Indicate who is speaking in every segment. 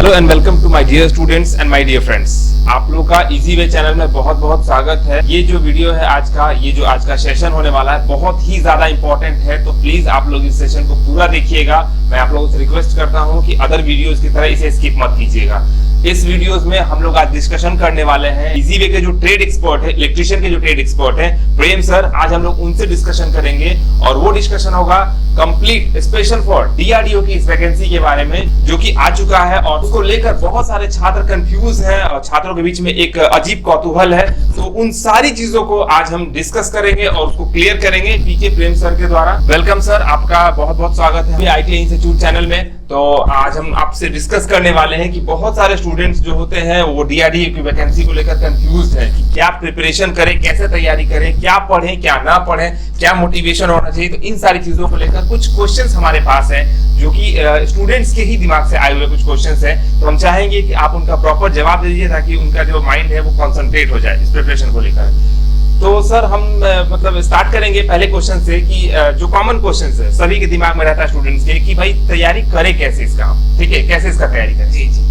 Speaker 1: Hello and welcome to my dear students and my dear friends. आप लोग का easy way channel में बहुत बहुत स्वागत है। ये जो वीडियो है आज का सेशन होने वाला है बहुत ही ज्यादा इंपॉर्टेंट है, तो प्लीज आप लोग इस सेशन को पूरा देखिएगा। मैं आप लोगों से रिक्वेस्ट करता हूं कि अदर वीडियोस की तरह इसे स्किप मत कीजिएगा। इस वीडियोस में हम लोग आज डिस्कशन करने वाले हैं इजी वे के जो ट्रेड एक्सपर्ट है, इलेक्ट्रिशियन के जो ट्रेड एक्सपर्ट है प्रेम सर, आज हम लोग उनसे डिस्कशन करेंगे और वो डिस्कशन होगा कंप्लीट स्पेशल फॉर डीआरडीओ की इस वैकेंसी के बारे में जो कि आ चुका है और उसको लेकर बहुत सारे छात्र कंफ्यूज हैं और छात्रों के बीच में एक अजीब कौतूहल है। तो उन सारी चीजों को आज हम डिस्कस करेंगे और उसको क्लियर करेंगे पीके प्रेम सर के द्वारा। वेलकम सर, आपका बहुत बहुत स्वागत है आईटीआई इंस्टीट्यूट चैनल में। तो आज हम आपसे डिस्कस करने वाले हैं कि बहुत सारे स्टूडेंट्स जो होते हैं वो डीआरडीओ की वैकेंसी को लेकर कंफ्यूज्ड हैं कि क्या प्रिपरेशन करें, कैसे तैयारी करें, क्या पढ़ें, क्या ना पढ़ें, क्या मोटिवेशन होना चाहिए। तो इन सारी चीजों को लेकर कुछ क्वेश्चंस हमारे पास हैं जो कि स्टूडेंट्स के ही दिमाग से आए हुए कुछ क्वेश्चंस हैं। तो हम चाहेंगे कि आप उनका प्रॉपर जवाब दे दीजिए ताकि उनका जो माइंड है वो कॉन्सेंट्रेट हो जाए इस प्रिपरेशन को लेकर। तो सर हम मतलब स्टार्ट करेंगे पहले क्वेश्चन से कि जो कॉमन क्वेश्चन है सभी के दिमाग में रहता है स्टूडेंट्स के कि भाई तैयारी करें कैसे इसका, ठीक है, कैसे इसका तैयारी करें। जी जी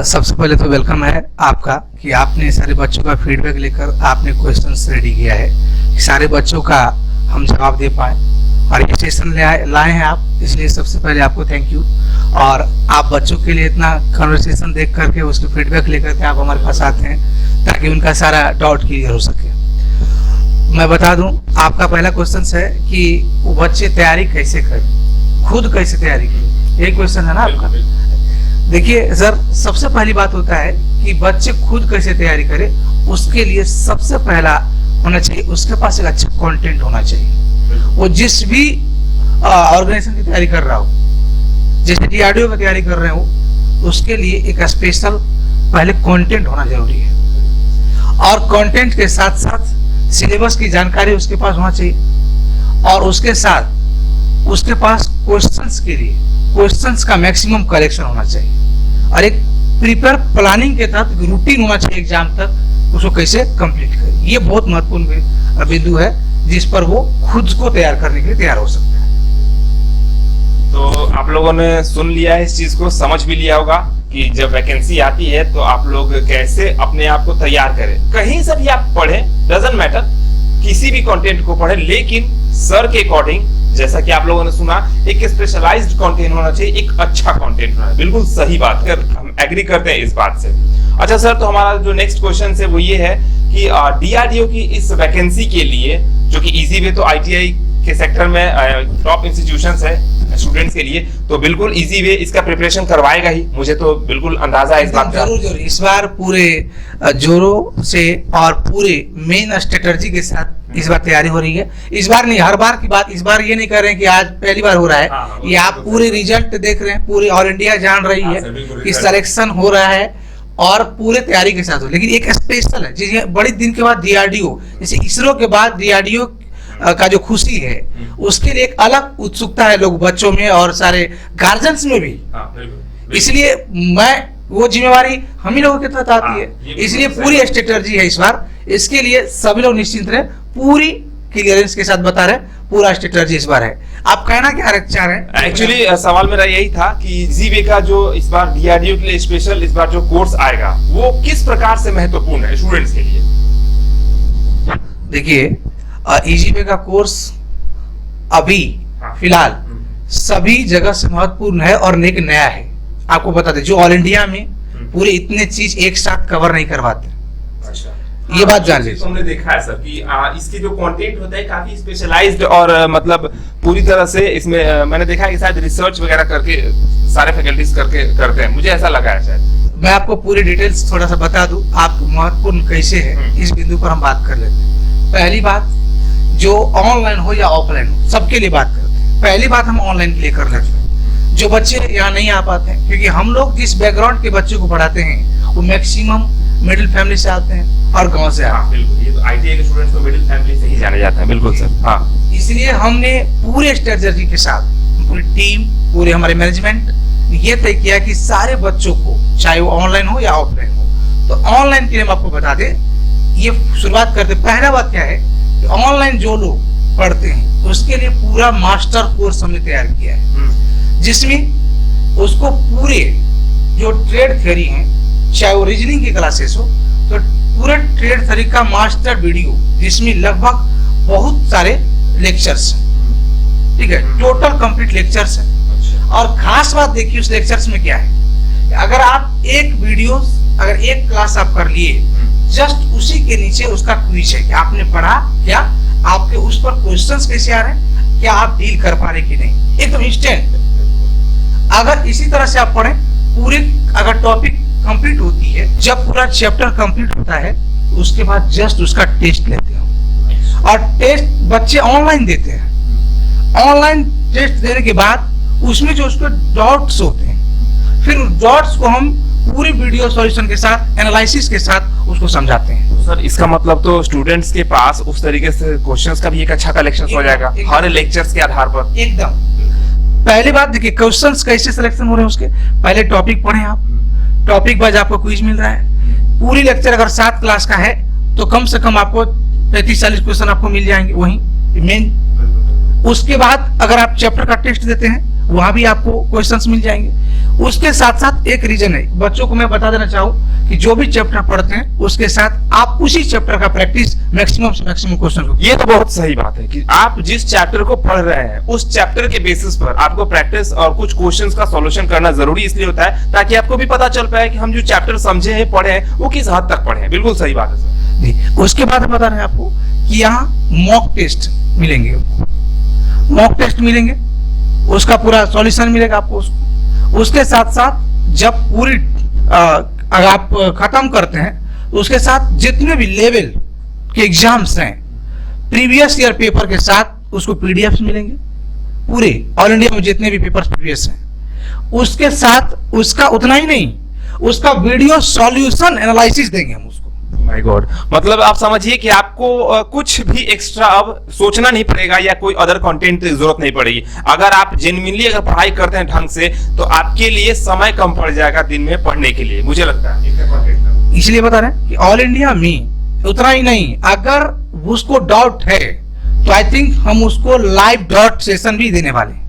Speaker 2: सबसे पहले तो वेलकम है आपका कि आपने सारे बच्चों का फीडबैक लेकर आपने क्वेश्चंस रेडी किया है कि सारे बच्चों का हम जवाब दे पाए और ये सेशन लाए हैं आप, इसलिए सबसे पहले आपको थैंक यू। और आप बच्चों के लिए इतना कन्वर्सेशन देख करके उसके फीडबैक लेकर के आप हमारे पास आते हैं ताकि उनका सारा डाउट क्लियर हो सके। मैं बता दूं आपका पहला क्वेश्चन है कि वो बच्चे तैयारी कैसे करें, खुद कैसे तैयारी करें, ये क्वेश्चन है ना आपका। देखिए सर, सबसे पहली बात होता है कि बच्चे खुद कैसे तैयारी करें, उसके लिए सबसे पहला होना चाहिए उसके पास एक अच्छा कंटेंट होना चाहिए। वो जिस भी ऑर्गेनाइजेशन की तैयारी कर रहा हो, जैसे डीआरडीओ की तैयारी कर रहे हो, उसके लिए एक स्पेशल पहले कंटेंट होना जरूरी है और कंटेंट के साथ साथ सिलेबस की जानकारी उसके पास होना चाहिए और उसके साथ उसके पास क्वेश्चंस के लिए क्वेश्चंस का मैक्सिमम कलेक्शन होना चाहिए और एक प्रिपेयर प्लानिंग के तहत रूटीन होना चाहिए एग्जाम तक उसको कैसे कंप्लीट करें। ये बहुत महत्वपूर्ण बिंदु है जिस पर वो खुद को तैयार करने के लिए तैयार हो सकता है।
Speaker 1: तो आप लोगों ने सुन लिया है, इस चीज को समझ भी लिया होगा कि जब वैकेंसी आती है तो आप लोग कैसे अपने आप को तैयार करें। कहीं से भी आप पढ़ें, डजंट मैटर, किसी भी कंटेंट को पढ़ें, लेकिन सर के अकॉर्डिंग जैसा कि आप लोगों ने सुना एक स्पेशलाइज्ड कंटेंट होना चाहिए, एक अच्छा कंटेंट होना है। बिल्कुल सही बात कर, हम एग्री करते हैं इस बात से। अच्छा सर, तो हमारा जो नेक्स्ट क्वेश्चन है वो ये है कि डीआरडीओ की इस वैकेंसी के लिए जो कि इजी वे तो आईटीआई के सेक्टर में टॉप इंस्टीट्यूशंस है स्टूडेंट्स के लिए, तो बिल्कुल इजी वे इसका प्रिपरेशन करवाएगा ही, मुझे तो बिल्कुल अंदाजा है इस बात का।
Speaker 2: जरूर इस बार पूरे जोरों से और पूरे मेन स्ट्रेटजी के साथ इस बार तैयारी हो रही है। इस बार नहीं, हर बार की बात, इस बार ये नहीं कर रहे हैं कि आज पहली बार हो रहा है।
Speaker 1: हाँ,
Speaker 2: ये आप पूरे रिजल्ट देख रहे हैं, पूरी ऑल इंडिया जान रही है कि सिलेक्शन हो रहा है और पूरे तैयारी के साथ हो। लेकिन एक स्पेशल है जिसे बड़े दिन के बाद डीआरडीओ, जैसे इसरो के बाद डीआरडीओ का जो खुशी है उसके लिए एक अलग उत्सुकता है लोग बच्चों में और सारे गार्जियंस में भी। इसलिए मैं वो जिम्मेवारी हम ही लोगों के तहत आती है, इसलिए पूरी स्ट्रेटजी है इस बार। इसके लिए सभी लोग निश्चिंत रहे, पूरी क्लियरेंस के साथ बता रहे, पूरा स्ट्रेटजी इस बार है। आप कहना क्या चाह रहे हैं?
Speaker 1: एक्चुअली सवाल मेरा यही था कि जीवे का जो इस बार डीआरडीओ के लिए स्पेशल इस बार जो कोर्स आएगा वो किस प्रकार से महत्वपूर्ण है स्टूडेंट्स के लिए।
Speaker 2: देखिए ईजीवे का कोर्स अभी फिलहाल सभी जगह से महत्वपूर्ण है और एक नया है। आपको बता दें जो ऑल इंडिया में पूरे इतने चीज एक साथ कवर नहीं करवाते।
Speaker 1: अच्छा,
Speaker 2: ये बात जान लीजिए।
Speaker 1: हमने देखा है सर कि इसकी जो कंटेंट होता है काफी स्पेशलाइज्ड और मतलब पूरी तरह से इसमें मैंने देखा है कि शायद रिसर्च वगैरह करके सारे फैकल्टीज करते हैं, मुझे ऐसा लगा है शायद।
Speaker 2: मैं आपको पूरी डिटेल्स थोड़ा सा बता दूं, आप महत्वपूर्ण कैसे है इस बिंदु पर हम बात कर लेते हैं। पहली बात, जो ऑनलाइन हो या ऑफलाइन हो सबके लिए बात करते हैं। पहली बात हम ऑनलाइन के लिए कर लेते हैं। जो बच्चे यहाँ नहीं आ पाते हैं, क्योंकि हम लोग जिस बैकग्राउंड के बच्चों को पढ़ाते हैं वो मैक्सिमम मिडिल फैमिली से आते हैं और गांव से आते हैं।
Speaker 1: बिल्कुल, ये तो आईटीआई के स्टूडेंट्स को मिडिल फैमिली से ही जाने जाते हैं। बिल्कुल सर, हाँ।
Speaker 2: इसलिए हमने पूरे स्ट्रेटजी के साथ पूरी टीम, पूरे हमारे मैनेजमेंट ये तय किया कि सारे बच्चों को चाहे वो ऑनलाइन हो या ऑफलाइन हो, तो ऑनलाइन के लिए हम आपको बता दें, ये शुरुआत करते। पहला बात क्या है, ऑनलाइन जो लोग पढ़ते हैं उसके लिए पूरा मास्टर कोर्स हमने तैयार किया है जिसमें उसको पूरे जो ट्रेड थ्योरी है, चाहे वो रीजनिंग की क्लासेस हो, तो पूरे ट्रेड थ्योरी का मास्टर वीडियो जिसमें लगभग बहुत सारे लेक्चर्स हैं, ठीक है, टोटल कंप्लीट लेक्चर्स हैं। और खास बात देखिए उस लेक्चर्स में क्या है, अगर आप एक वीडियो, अगर एक क्लास आप कर लिए, जस्ट उसी के नीचे उसका क्विज है कि आपने पढ़ा क्या, आपके उस पर क्वेश्चंस कैसे आ रहे हैं, क्या आप डील कर पा रहे कि नहीं, एकदम इंस्टेंट। अगर इसी तरह से आप पढ़ें, पूरे अगर टॉपिक कंप्लीट होती है, जब पूरा चैप्टर कंप्लीट होता है, उसके बाद जस्ट उसका टेस्ट लेते हैं। और टेस्ट बच्चे ऑनलाइन देते हैं। ऑनलाइन टेस्ट देने के बाद उसमें जो उसके डॉट्स होते हैं, फिर उस डॉट्स को हम पूरी वीडियो सॉल्यूशन के साथ, एनालिसिस के साथ उसको समझाते हैं।
Speaker 1: सर इसका मतलब तो स्टूडेंट्स के पास उस तरीके से क्वेश्चंस का भी एक अच्छा कलेक्शन हो जाएगा हर लेक्चर्स के आधार पर।
Speaker 2: एकदम। पहली बात देखिए, क्वेश्चंस कैसे सिलेक्शन हो रहे हैं उसके, पहले टॉपिक पढ़ें आप, टॉपिक वाइज आपको क्विज मिल रहा है। पूरी लेक्चर अगर 7 क्लास का है तो कम से कम आपको 35-40 क्वेश्चन आपको मिल जाएंगे वहीं मेन। उसके बाद अगर आप चैप्टर का टेस्ट देते हैं, वहां भी आपको क्वेश्चंस मिल जाएंगे। उसके साथ साथ एक रीजन है, बच्चों को मैं बता देना चाहूँ कि जो भी चैप्टर पढ़ते हैं उसके साथ आप उसी चैप्टर का प्रैक्टिस मैक्सिमम से मैक्सिमम क्वेश्चन।
Speaker 1: ये तो बहुत सही बात है कि आप जिस चैप्टर को पढ़ रहे हैं उस चैप्टर के बेसिस पर आपको प्रैक्टिस और कुछ क्वेश्चंस का सॉल्यूशन करना जरूरी इसलिए होता है ताकि आपको भी पता चल पाए कि हम जो चैप्टर समझे हैं, पढ़े हैं, वो किस हद तक पढ़े हैं। बिल्कुल सही बात है सर।
Speaker 2: उसके बाद हम बता रहे हैं आपको कि यहाँ मॉक टेस्ट मिलेंगे, मॉक टेस्ट मिलेंगे, उसका पूरा सॉल्यूशन मिलेगा आपको। उसके साथ साथ जब पूरी अगर आप खत्म करते हैं, उसके साथ जितने भी लेवल के एग्जाम्स हैं प्रीवियस ईयर पेपर के साथ उसको पीडीएफ मिलेंगे, पूरे ऑल इंडिया में जितने भी पेपर्स प्रीवियस हैं। उसके साथ उसका उतना ही नहीं, उसका वीडियो सॉल्यूशन एनालिसिस देंगे हम उसको।
Speaker 1: माय गॉड, मतलब आप समझिए कि आपको कुछ भी एक्स्ट्रा अब सोचना नहीं पड़ेगा या कोई अदर कंटेंट की जरूरत नहीं पड़ेगी। अगर आप जेन्युइनली अगर पढ़ाई करते हैं ढंग से तो आपके लिए समय कम पड़ जाएगा दिन में पढ़ने के लिए, मुझे लगता है।
Speaker 2: इसलिए बता रहे हैं कि ऑल इंडिया में उतना ही नहीं, अगर उसको डाउट है तो आई थिंक हम उसको लाइव डॉट सेशन भी देने वाले हैं।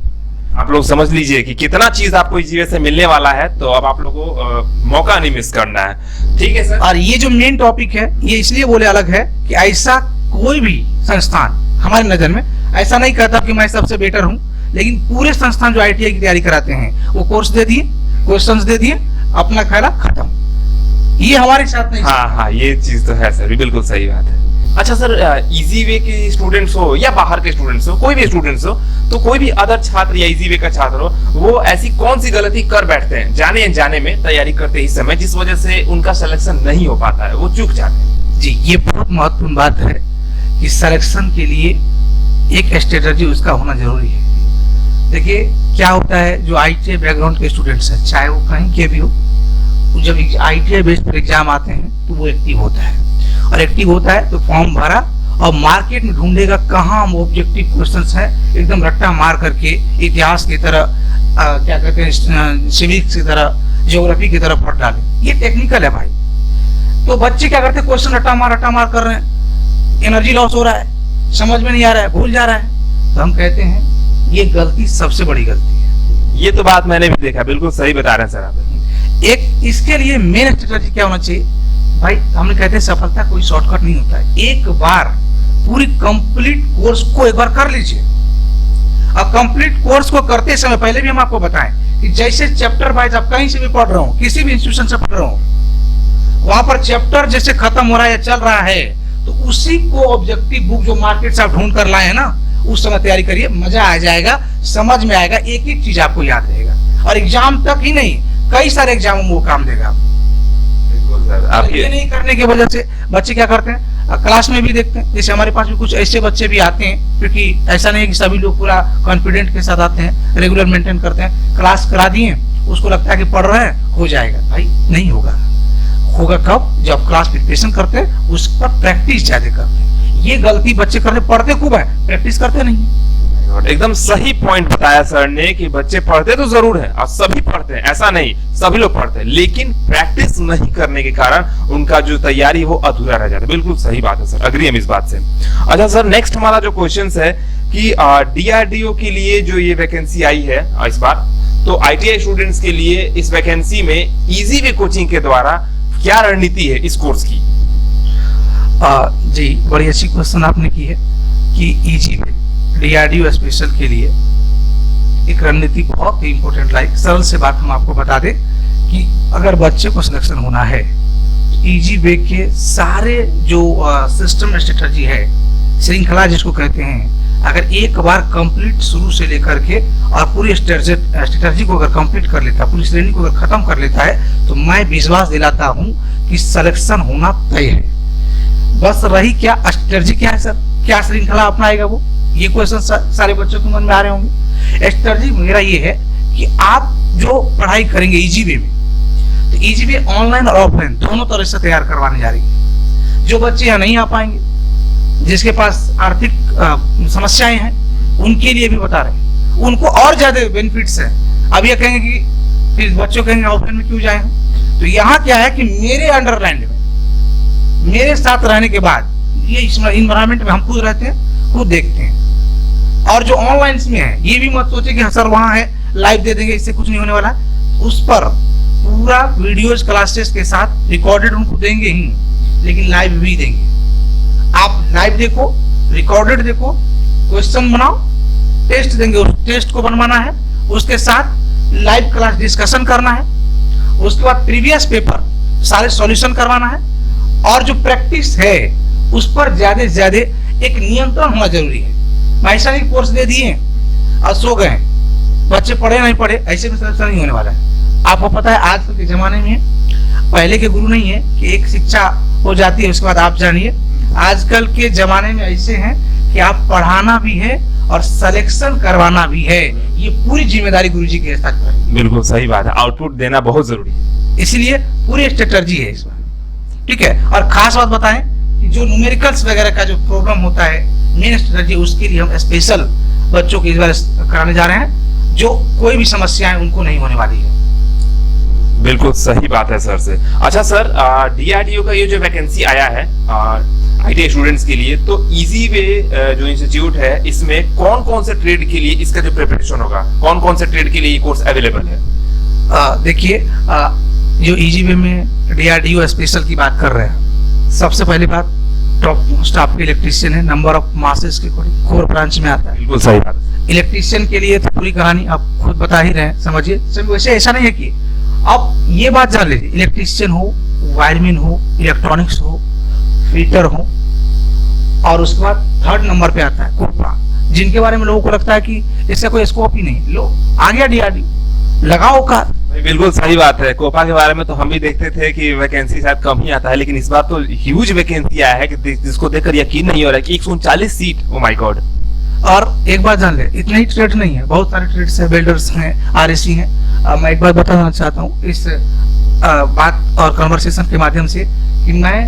Speaker 1: आप लोग समझ लीजिए कि कितना चीज आपको इस से मिलने वाला है, तो अब आप लोगों को मौका नहीं मिस करना है। ठीक है सर।
Speaker 2: और ये जो मेन टॉपिक है, ये इसलिए बोले अलग है कि ऐसा कोई भी संस्थान हमारी नजर में ऐसा नहीं कहता कि मैं सबसे बेटर हूं, लेकिन पूरे संस्थान जो आईटीआई की तैयारी कराते हैं वो कोर्स दे दिए, क्वेश्चंस दे दिए, अपना खेला खत्म। ये हमारे साथ नहीं।
Speaker 1: हाँ, ये चीज तो है सर, बिल्कुल सही बात है। अच्छा सर, इजी वे के स्टूडेंट्स हो या बाहर के स्टूडेंट्स हो, कोई भी स्टूडेंट्स हो, तो कोई भी अदर छात्र या इजी वे का छात्र हो, वो ऐसी कौन सी गलती कर बैठते हैं जाने अनजाने में तैयारी करते ही समय, जिस वजह से उनका सिलेक्शन नहीं हो पाता है, वो चूक जाते हैं?
Speaker 2: जी, ये बहुत महत्वपूर्ण बात है कि सिलेक्शन के लिए एक स्ट्रेटजी उसका होना जरूरी है। देखिए क्या होता है, जो आईटीआई बैकग्राउंड के स्टूडेंट्स हैं, चाहे वो कहीं के भी हो, जब आईटीआई बेस्ड पर एग्जाम आते हैं तो वो एक्टिव होता है, और एक्टिव होता है तो फॉर्म भरा और मार्केट में ढूंढेगा कहाँ ऑब्जेक्टिव क्वेश्चंस हैं, एकदम रट्टा मार करके इतिहास की तरह, क्या कहते हैं, सिविक्स की तरह, ज्योग्राफी की तरह पढ़ डाले। ये टेक्निकल है भाई। तो बच्चे क्या करते हैं, क्वेश्चन रट्टा मार कर रहे हैं, एनर्जी लॉस हो रहा है, समझ में नहीं आ रहा है, भूल जा रहा है। तो हम कहते हैं ये गलती सबसे बड़ी गलती है।
Speaker 1: ये तो बात मैंने भी देखा, बिल्कुल सही बता रहे हैं सर आप।
Speaker 2: एक इसके लिए मेन स्ट्रेटजी क्या होना चाहिए भाई, हमने कहते हैं सफलता कोई शॉर्टकट नहीं होता है। एक बार पूरी कंप्लीट कोर्स को एक बार कर लीजिए। और कंप्लीट कोर्स को करते समय पहले भी हम आपको बताएं कि जैसे चैप्टर वाइज आप कहीं से भी पढ़ रहे हो, किसी भी इंस्टीट्यूशन से पढ़ रहे हो, वहां पर चैप्टर जैसे खत्म हो रहा है या चल रहा है, तो उसी को ऑब्जेक्टिव बुक जो मार्केट से आप ढूंढ कर लाए हैं ना, उस समय तैयारी करिए, मजा आ जाएगा, समझ में आएगा, एक एक चीज आपको याद रहेगा। और एग्जाम तक ही नहीं, कई सारे एग्जाम में वो काम देगा। ये नहीं करने की वजह से बच्चे क्या करते हैं, क्लास में भी देखते हैं, जैसे हमारे पास भी कुछ ऐसे बच्चे भी आते हैं, क्योंकि ऐसा नहीं है कि सभी लोग पूरा कॉन्फिडेंट के साथ आते हैं, रेगुलर मेंटेन करते हैं, क्लास करा दिए, उसको लगता है कि पढ़ रहे हैं हो जाएगा। भाई नहीं होगा। होगा कब, जब क्लास प्रिपरेशन करते हैं उस पर प्रैक्टिस ज्यादा करते हैं। ये गलती बच्चे करते, पढ़ते खूब है, प्रैक्टिस करते नहीं।
Speaker 1: एकदम सही पॉइंट बताया सर ने कि बच्चे पढ़ते तो जरूर है और सभी पढ़ते हैं, ऐसा नहीं, सभी लोग पढ़ते हैं, लेकिन प्रैक्टिस नहीं करने के कारण उनका जो तैयारी वो अधूरा रह जाता है। बिल्कुल सही बात है सर, अग्री हम इस बात से। अच्छा सर, नेक्स्ट हमारा जो क्वेश्चन है कि डीआरडीओ के लिए जो ये वैकेंसी आई है इस बार, तो ITI स्टूडेंट्स के लिए इस वैकेंसी में इजी वे कोचिंग के द्वारा क्या रणनीति है इस कोर्स की?
Speaker 2: जी, बड़ी अच्छी क्वेश्चन आपने की है कि इजी वे DRDO स्पेशल के लिए एक रणनीति बहुत ही इंपॉर्टेंट। लाइक सरल से बात हम आपको बता दें कि अगर बच्चे को सिलेक्शन होना है, इजी वे के सारे जो सिस्टम स्ट्रेटजी है, श्रृंखला जिसको कहते हैं, अगर एक बार कंप्लीट शुरू से लेकर के और पूरी स्ट्रेटजी को अगर कंप्लीट कर लेता है, पूरी श्रेणी को अगर खत्म कर लेता है, तो मैं विश्वास दिलाता हूं कि सिलेक्शन होना तय है। बस रही क्या स्ट्रेटजी क्या है सर, क्या श्रृंखला अपनाएगा वो, ये क्वेश्चन सारे बच्चों के मन में आ रहे होंगे। स्ट्रेटजी मेरा ये है कि आप जो पढ़ाई करेंगे इजी वे में, तो इजी वे ऑनलाइन और ऑफलाइन दोनों तरह से तैयार करवाने जा रही है। जो बच्चे यहाँ नहीं आ पाएंगे, जिसके पास आर्थिक समस्याएं हैं, उनके लिए भी बता रहे हैं, उनको और ज्यादा बेनिफिट्स हैं। अब ये कहेंगे कि फिर बच्चों कहेंगे ऑफलाइन में क्यों जाए, तो यहाँ क्या है कि मेरे अंडरलैंड में, मेरे साथ रहने के बाद, ये इन्वायरमेंट में हम खुद रहते हैं, खुद देखते हैं। और जो ऑनलाइन में है, ये भी मत सोचे कि सर वहां है लाइव दे देंगे, इससे कुछ नहीं होने वाला। उस पर पूरा वीडियोज क्लासेस के साथ रिकॉर्डेड उनको देंगे ही, लेकिन लाइव भी देंगे। आप लाइव देखो, रिकॉर्डेड देखो, क्वेश्चन बनाओ, टेस्ट देंगे, उस टेस्ट को बनवाना है, उसके साथ लाइव क्लास डिस्कशन करना है, उसके बाद प्रीवियस पेपर सारे सॉल्यूशन करवाना है, और जो प्रैक्टिस है उस पर ज्यादा से ज्यादा एक नियंत्रण होना जरूरी है। मैं ऐसा नहीं कोर्स दे दिए और सो गए, बच्चे पढ़े नहीं पढ़े, ऐसे में सिलेक्शन नहीं होने वाला है। आपको पता है आजकल के जमाने में पहले के गुरु नहीं है कि एक शिक्षा हो जाती है उसके बाद आप जानिए। आजकल के जमाने में ऐसे हैं कि आप पढ़ाना भी है और सिलेक्शन करवाना भी है, ये पूरी जिम्मेदारी गुरुजी के साथ है।
Speaker 1: बिल्कुल सही बात है, आउटपुट देना बहुत जरूरी है,
Speaker 2: इसलिए पूरी स्ट्रेटजी है इसमें, ठीक है। और खास बात बताएं कि जो न्यूमेरिकल्स वगैरह का जो प्रॉब्लम होता है, मेन स्ट्रेटजी, उसके लिए हम स्पेशल बच्चों को इस बार कराने जा रहे हैं, जो कोई भी समस्या है उनको नहीं होने वाली है।
Speaker 1: बिल्कुल सही बात है सर से। अच्छा सर, DRDO का ये जो वैकेंसी आया है ITI स्टूडेंट्स के लिए, तो इजी वे जो इंस्टीट्यूट है, इसमें कौन कौन से ट्रेड के लिए इसका जो प्रिपरेशन होगा, कौन कौन से ट्रेड के लिए ये कोर्स अवेलेबल है?
Speaker 2: देखिए, जो इजी वे में DRDO स्पेशल की बात कर रहे हैं, सबसे पहली बात टॉप मोस्ट आपके इलेक्ट्रीशियन है, नंबर ऑफ मासेस के कोर ब्रांच में आता है।
Speaker 1: बिल्कुल सही बात है।
Speaker 2: इलेक्ट्रीशियन के लिए तो पूरी कहानी आप खुद बता ही रहे हैं, समझिए। वैसे ऐसा नहीं है कि अब ये बात जान लीजिए, इलेक्ट्रीशियन हो, वायरमैन हो, इलेक्ट्रॉनिक्स हो, फिटर हो, और उसके बाद थर्ड नंबर पे आता है कोपा, जिनके बारे में लोगों को लगता है कि इसका कोई स्कोप ही नहीं। लो आ गया DRDO, लगाओ का।
Speaker 1: बिल्कुल सही बात है। कोपा के बारे में तो हम भी देखते थे कि वैकेंसी शायद कम ही आता है, लेकिन इस बार तो ह्यूज वैकेंसी आया है कि जिसको देखकर यकीन नहीं हो रहा है कि 139 सीट, ओ माय गॉड।
Speaker 2: और एक बात जान ले, इतने ही ट्रेड नहीं है, बहुत सारे ट्रेड्स है, बिल्डर्स हैं, RSC हैं। मैं एक बात बताना चाहता हूँ इस बात और कन्वर्सेशन के माध्यम से कि मैं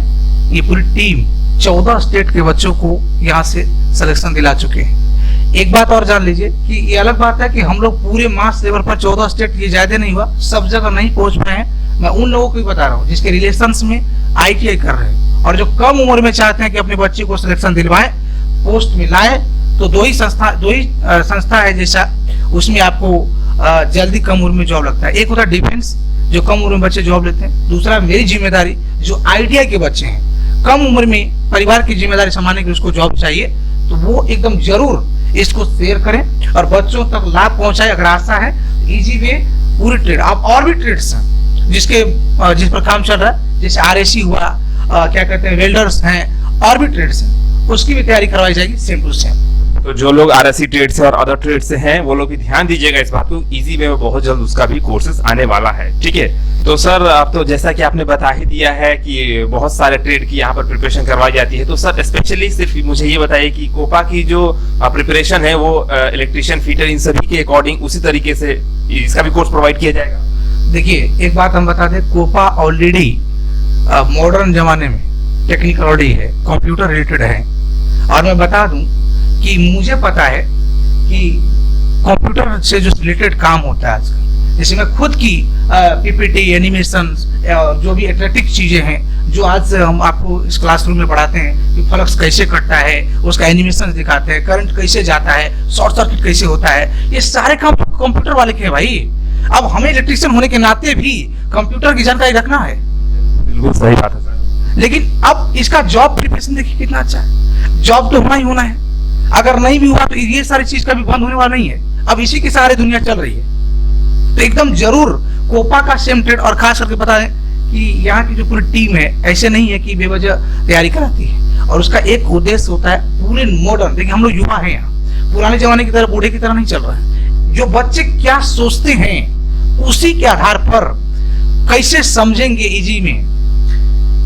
Speaker 2: ये पूरी टीम 14 स्टेट के बच्चों को यहाँ से सिलेक्शन दिला चुके हैं। एक बात और जान लीजिए कि ये अलग बात है कि हम लोग पूरे मास लेवल पर 14 स्टेट, ये ज्यादा नहीं हुआ, सब जगह नहीं पहुंच पाए हैं। मैं उन लोगों को भी बता रहा हूँ जिसके रिलेशंस में ITI कर रहे हैं और जो कम उम्र में चाहते हैं कि अपने बच्चे को सिलेक्शन दिलवाएं, पोस्ट में लाए। तो दो ही संस्था है जैसा, उसमें आपको जल्दी कम उम्र में जॉब लगता है। एक होता है डिफेंस, जो कम उम्र में बच्चे जॉब लेते हैं। दूसरा मेरी जिम्मेदारी, जो ITI के बच्चे हैं, कम उम्र में परिवार की जिम्मेदारी संभालने की उसको जॉब चाहिए, तो वो एकदम जरूर इसको शेयर करें और बच्चों तक लाभ पहुंचाए। अगर आशा है इजी वे पूरी ट्रेड, आप और भी ट्रेड्स हैं जिस पर काम चल रहा है, जैसे RSC हुआ, क्या कहते हैं, वेल्डर्स हैं, और भी ट्रेड्स हैं, उसकी भी तैयारी करवाई जाएगी सेम टू सेम।
Speaker 1: तो जो लोग RSC ट्रेड से और अदर ट्रेड से हैं, वो लोग भी ध्यान दीजिएगा इस बात को, इजी वे में बहुत जल्द उसका भी कोर्सेज आने वाला है, ठीक है। तो सर, अब तो जैसा कि आपने बता ही दिया है कि बहुत सारे ट्रेड की यहाँ पर प्रिपरेशन करवाई जाती है, तो सर स्पेशली सिर्फ मुझे ये बताइए कि कोपा की जो प्रिपरेशन है वो इलेक्ट्रिशियन, फिटर, इन सभी के अकॉर्डिंग उसी तरीके से इसका भी कोर्स प्रोवाइड किया जाएगा?
Speaker 2: देखिए, एक बात हम बता दें, कोपा ऑलरेडी मॉडर्न जमाने में टेक्निकल है, कंप्यूटर रिलेटेड है। और मैं बता दूं कि मुझे पता है कि कंप्यूटर से जो रिलेटेड काम होता है आजकल, जैसे मैं खुद की PPT, एनिमेशन, जो भी एथलेटिक चीजें हैं, जो आज हम आपको इस क्लासरूम में पढ़ाते हैं कि फ्लक्स कैसे कटता है, उसका एनिमेशन दिखाते हैं, करंट कैसे जाता है, शॉर्ट सर्किट कैसे होता है, ये सारे काम कंप्यूटर वाले के हैं भाई। अब हमें इलेक्ट्रिशियन होने के नाते भी कंप्यूटर की जानकारी रखना है।
Speaker 1: बिल्कुल सही बात है सर।
Speaker 2: लेकिन अब इसका जॉब प्रिपरेशन देखिए कितना अच्छा है। जॉब तो होना ही होना है, अगर नहीं भी हुआ तो ये सारी चीज कभी बंद होने वाला नहीं है। अब इसी के सहारे दुनिया चल रही है। तो एकदम जरूर कोपा का सेम ट्रेड, और खास करके बता दें कि यहाँ की जो पूरी टीम है ऐसे नहीं है कि बेवजह तैयारी कराती है, और उसका एक उद्देश्य होता है पूरे मॉडर्न। देखिए हम लोग युवा हैं यहाँ, पुराने जमाने की तरह बूढ़े की तरह नहीं चल रहा है। जो बच्चे क्या सोचते हैं उसी के आधार पर कैसे समझेंगे इजी में,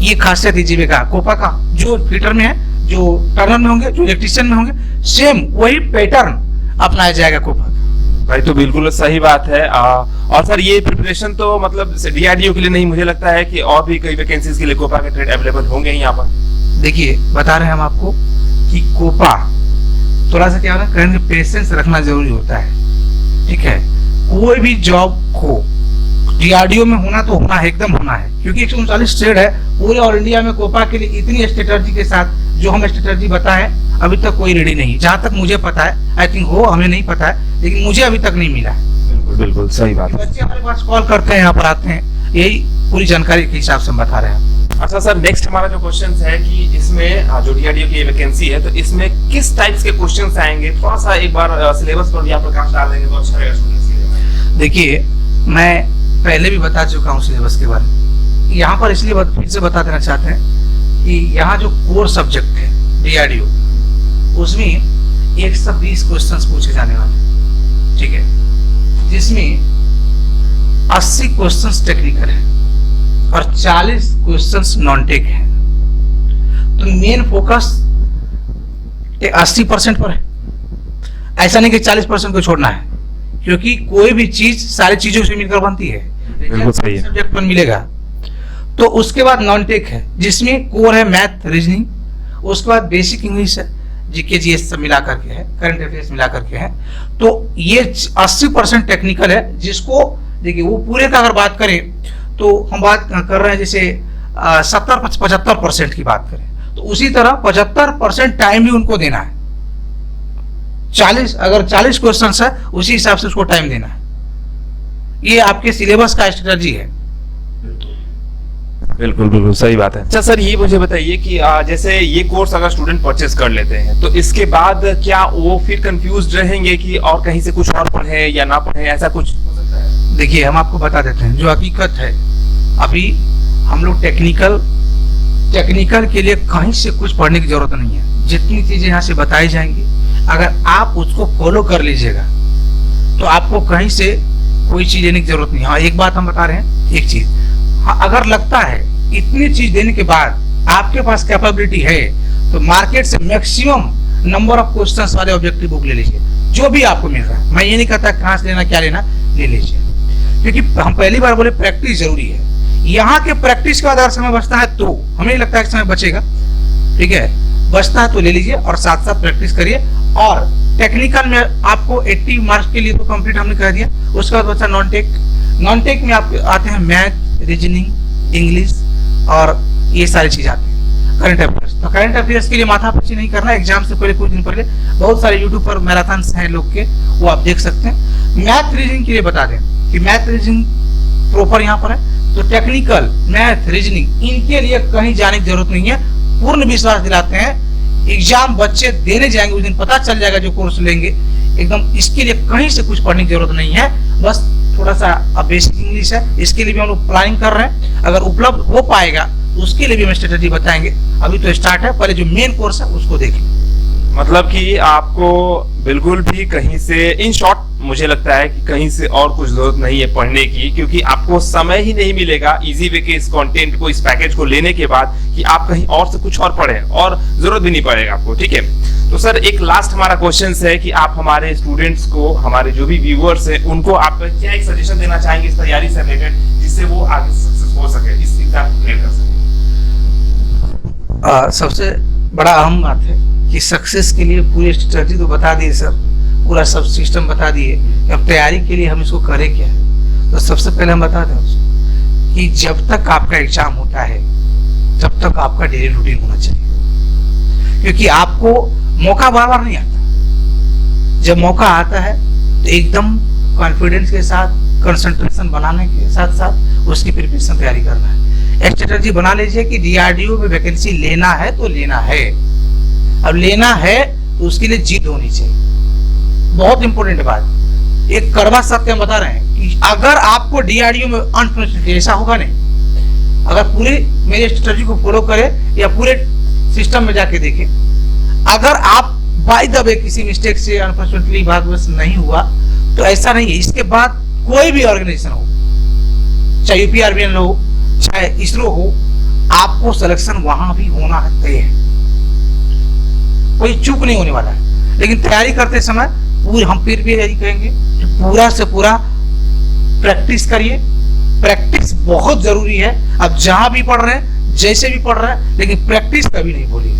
Speaker 2: ये खासियत इजी में का कोपा का। जो फिटर में है, जो टर्नर में होंगे, जो इलेक्ट्रिशियन में होंगे, सेम वही पैटर्न अपनाया जाएगा कोपा का।
Speaker 1: भाई तो बिल्कुल सही बात है। और सर ये प्रिपरेशन तो मतलब डीआरडीओ के लिए नहीं, मुझे लगता है कि और भी कई वैकेंसीज के लिए कोपा के ट्रेड अवेलेबल होंगे यहाँ पर।
Speaker 2: देखिए बता रहे हैं हम आपको कि कोपा थोड़ा सा क्या होना, कहेंगे पेशेंस रखना जरूरी होता है। ठीक है, कोई भी जॉब हो डीआरडीओ में होना तो होना है, एकदम होना है, क्योंकि 139 ट्रेड है पूरे ऑल इंडिया में। कोपा के लिए इतनी स्ट्रेटजी के साथ जो हम स्ट्रेटजी बताए अभी तक कोई रेडी नहीं, जहां तक मुझे पता है। आई थिंक हो, हमें नहीं पता है, लेकिन मुझे अभी तक नहीं मिला है।
Speaker 1: बिल्कुल बिल्कुल सही बात है।
Speaker 2: बच्चे हमारे पास कॉल करते हैं, यहाँ पर आते हैं, यही पूरी जानकारी के हिसाब से हम बता रहे हैं।
Speaker 1: अच्छा सर, नेक्स्ट हमारा जो क्वेश्चन है कि इसमें जो डीआरडीओ की वैकेंसी है तो इसमें किस टाइप्स के क्वेश्चंस आएंगे, थोड़ा सा एक बार सिलेबस पर भी आप प्रकाश डाल देंगे तो अच्छा रहेगा स्टूडेंट्स के लिए।
Speaker 2: देखिए मैं पहले भी बता चुका हूँ सिलेबस के बारे में, यहाँ पर इसलिए फिर से बता देना चाहते हैं कि यहाँ जो कोर सब्जेक्ट है डीआरडीओ, उसमें 120 क्वेश्चंस पूछे जाने वाले हैं। ठीक है, जिसमें 80 क्वेश्चंस टेक्निकल है और 40 क्वेश्चंस नॉन टेक है। तो मेन फोकस 80% पर है, ऐसा नहीं कि 40% को छोड़ना है, क्योंकि कोई भी चीज सारी चीजों से मिलकर बनती है।
Speaker 1: बिल्कुल सही है।
Speaker 2: सब्जेक्ट पर मिलेगा। तो उसके बाद नॉन टेक है, जिसमें कोर है मैथ, रीजनिंग, उसके बाद बेसिक इंग्लिश है, जीके जीएस सब मिला करके है, करंट अफेयर्स मिला करके है। तो ये 80% टेक्निकल है, जिसको देखिए वो पूरे का अगर बात करें तो हम बात कर रहे हैं जैसे 70-75% की बात करें, तो उसी तरह 75% टाइम भी उनको देना है। 40 क्वेश्चन है, उसी हिसाब से उसको टाइम देना है। ये आपके सिलेबस का स्ट्रेटजी है।
Speaker 1: बिल्कुल बिल्कुल सही बात है। अच्छा सर, ये मुझे बताइए कि जैसे ये कोर्स अगर स्टूडेंट परचेस कर लेते हैं तो इसके बाद क्या वो फिर कंफ्यूज रहेंगे कि और कहीं से कुछ और पढ़े या ना पढ़े, ऐसा कुछ हो सकता है?
Speaker 2: देखिए हम आपको बता देते हैं जो हकीकत है। अभी हम लोग टेक्निकल के लिए कहीं से कुछ पढ़ने की जरूरत नहीं है। जितनी चीजें यहाँ से बताई जाएंगी, अगर आप उसको फॉलो कर लीजिएगा तो आपको कहीं से कोई चीज लेने की जरूरत नहीं है। हाँ, एक बात हम बता रहे हैं, एक चीज, हाँ, अगर लगता है इतनी चीज देने के बाद आपके पास कैपेबिलिटी है तो मार्केट से मैक्सिमम नंबर ऑफ क्वेश्चंस वाले ऑब्जेक्टिव बुक ले लीजिए, जो भी आपको मिल रहा है। मैं ये नहीं कहता कहाँ से लेना, क्या लेना, ले लीजिए, क्योंकि हम पहली बार बोले प्रैक्टिस जरूरी है। यहाँ के प्रैक्टिस के बाद अगर समय बचता है तो हमें नहीं लगता है कि समय बचेगा। ठीक है, बचता है तो ले लीजिए और साथ साथ प्रैक्टिस करिए। और टेक्निकल में आपको 80 मार्क्स के लिए तो कंप्लीट हमने कह दिया। उसके बाद बचा नॉन टेक में आप आते हैं मैथ, रीजनिंग, इंग्लिश और ये सारी चीज आती है। करंट अफेयर्स, तो करंट अफेयर्स के लिए माथापच्ची नहीं करना। एग्जाम से पहले कुछ दिन पहले बहुत सारे यूट्यूब पर मैराथन्स हैं लोग के, वो आप देख सकते हैं। मैथ रीजनिंग के लिए बता दें कि मैथ रीजनिंग प्रॉपर यहाँ पर है, तो टेक्निकल मैथ रीजनिंग इनके लिए कहीं जाने की जरूरत नहीं है। पूर्ण विश्वास दिलाते हैं, एग्जाम बच्चे देने जाएंगे उस दिन पता चल जाएगा जो कोर्स लेंगे एकदम। इसके लिए कहीं से कुछ पढ़ने की जरूरत नहीं है, बस थोड़ा सा बेसिक इंग्लिश है, इसके लिए भी हम लोग प्लानिंग कर रहे हैं। अगर उपलब्ध हो पाएगा तो उसके लिए भी हम स्ट्रेटेजी बताएंगे। अभी तो स्टार्ट है, पहले जो मेन कोर्स है उसको देख लें।
Speaker 1: मतलब कि आपको बिल्कुल भी कहीं से, इन शॉर्ट मुझे लगता है कि कहीं से और कुछ जरूरत नहीं है पढ़ने की, क्योंकि आपको समय ही नहीं मिलेगा इजी वे के इस कंटेंट को, इस पैकेज को लेने के बाद कि आप कहीं और से कुछ और पढ़ें, और जरूरत भी नहीं पड़ेगा आपको। ठीक है, तो सर एक लास्ट हमारा क्वेश्चन है कि आप हमारे स्टूडेंट्स को, हमारे जो भी व्यूअर्स हैं, उनको आप क्या एक सजेशन देना चाहेंगे इस तैयारी से रिलेटेड, जिससे वो आगे सक्सेस हो सके, इस एग्जाम को क्लियर कर सके?
Speaker 2: सबसे बड़ा अहम बात है कि सक्सेस के लिए पूरी स्ट्रेटजी तो बता दिए सर, पूरा सब सिस्टम बता दिए। अब तैयारी के लिए हम इसको करें क्या? तो सबसे पहले हम बता दें उसको कि जब तक आपका एग्जाम होता है तब तक आपका डेली रूटीन होना चाहिए, क्योंकि आपको मौका बार बार नहीं आता। जब मौका आता है तो एकदम कॉन्फिडेंस के साथ कंसंट्रेशन बनाने के साथ साथ उसकी प्रिपरेशन तैयारी करना है। एक स्ट्रेटजी बना लीजिए कि डीआरडीओ में वैकेंसी लेना है तो लेना है, अब लेना है तो उसके लिए जिद होनी चाहिए। बहुत इंपॉर्टेंट बात, एक कड़वा सत्य हम बता रहे हैं कि अगर आपको डीआरडीओ में अनफॉर्चुनेटली ऐसा होगा नहीं, अगर पूरे मेरे स्ट्रेटजी को फॉलो करें या पूरे सिस्टम में जाके देखें, अगर आप बाय द वे किसी मिस्टेक से अनफॉर्चुनेटली भाग्यवश नहीं हुआ तो ऐसा नहीं है, इसके बाद कोई भी ऑर्गेनाइजेशन हो, चाहे यूपीआरबीएन हो चाहे इसरो हो, आपको सिलेक्शन वहां भी होना तय है, कोई चूक नहीं होने वाला है। लेकिन तैयारी करते समय पूरी हम फिर भी यही कहेंगे कि पूरा से पूरा प्रैक्टिस करिए। प्रैक्टिस बहुत जरूरी है। अब जहां भी पढ़ रहे हैं, जैसे भी पढ़ रहे हैं, लेकिन प्रैक्टिस कभी नहीं भूलिए।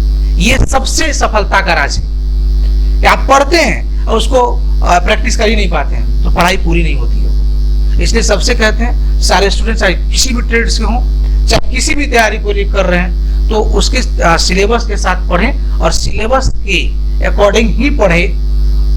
Speaker 2: ये सबसे सफलता का राज है कि आप पढ़ते हैं और उसको प्रैक्टिस कर ही नहीं पाते हैं तो पढ़ाई पूरी नहीं होती है। इसलिए सबसे कहते हैं सारे स्टूडेंट चाहे किसी भी ट्रेड्स के हों, चाहे किसी भी तैयारी को लेकर कर रहे हैं, तो उसके सिलेबस के साथ पढ़ें और सिलेबस के अकॉर्डिंग ही पढ़ें।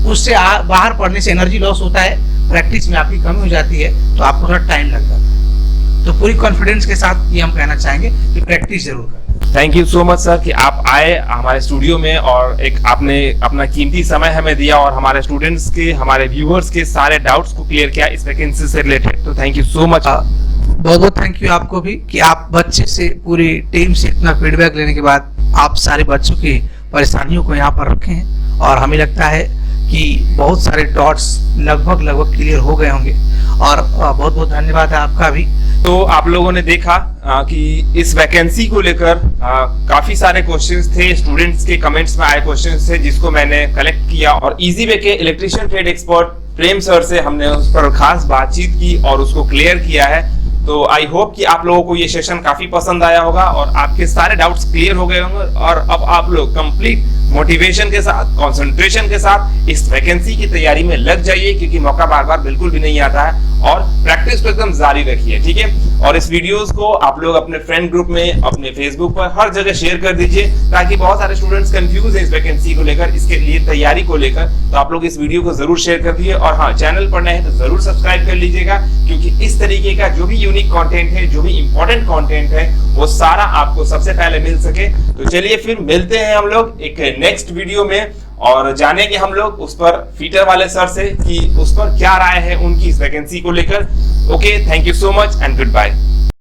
Speaker 2: उससे बाहर पढ़ने से एनर्जी लॉस होता है, प्रैक्टिस में आपकी कमी हो जाती है, तो आपको थोड़ा टाइम लग जाता है। तो पूरी कॉन्फिडेंस के साथ ये हम कहना चाहेंगे कि प्रैक्टिस जरूर करें।
Speaker 1: Thank you so much sir कि आप आए हमारे स्टूडियो में और एक आपने अपना कीमती समय हमें दिया और हमारे स्टूडेंट्स के, हमारे व्यूअर्स के सारे डाउट्स को क्लियर किया इस वैकेंसी से रिलेटेड। तो थैंक यू सो मच।
Speaker 2: बहुत बहुत थैंक यू आपको भी कि आप बच्चे से, पूरी टीम से इतना फीडबैक लेने के बाद आप सारे बच्चों की परेशानियों को यहाँ पर रखे हैं और हमें लगता है कि बहुत सारे डॉट्स लगभग क्लियर हो गए होंगे और बहुत बहुत धन्यवाद है आपका भी।
Speaker 1: तो आप लोगों ने देखा कि इस वैकेंसी को लेकर काफी सारे क्वेश्चंस थे, स्टूडेंट्स के कमेंट्स में आए क्वेश्चंस थे जिसको मैंने कलेक्ट किया और इजी वे के इलेक्ट्रिशियन ट्रेड एक्सपर्ट प्रेम सर से हमने उस पर खास बातचीत की और उसको क्लियर किया है। तो आई होप कि आप लोगों को ये सेशन काफी पसंद आया होगा और आपके सारे डाउट्स क्लियर हो गए होंगे और अब आप लोग कंप्लीट मोटिवेशन के साथ, कंसंट्रेशन के साथ इस वैकेंसी की तैयारी में लग जाइए, क्योंकि मौका बार बार बिल्कुल भी नहीं आता है और प्रैक्टिस को एकदम जारी रखिए, ठीक है। और इस वीडियोस को आप लोग अपने फ्रेंड ग्रुप में, अपने फेसबुक पर, हर जगह शेयर कर दीजिए ताकि बहुत सारे स्टूडेंट्स कंफ्यूज हैं इस वैकेंसी को लेकर, इसके लिए तैयारी को लेकर। तो आप लोग इस वीडियो को जरूर शेयर कर दीजिए और हाँ, चैनल पर नए हैं तो जरूर सब्सक्राइब कर लीजिएगा, क्योंकि इस तरीके का जो भी यूनिक कंटेंट है, जो भी इंपॉर्टेंट कंटेंट है, वो सारा आपको सबसे पहले मिल सके। तो चलिए फिर मिलते हैं हम लोग एक नेक्स्ट वीडियो में और जानेंगे हम लोग उस पर फीटर वाले सर से कि उस पर क्या राय है उनकी इस वैकेंसी को लेकर। Okay, thank you so much and good bye.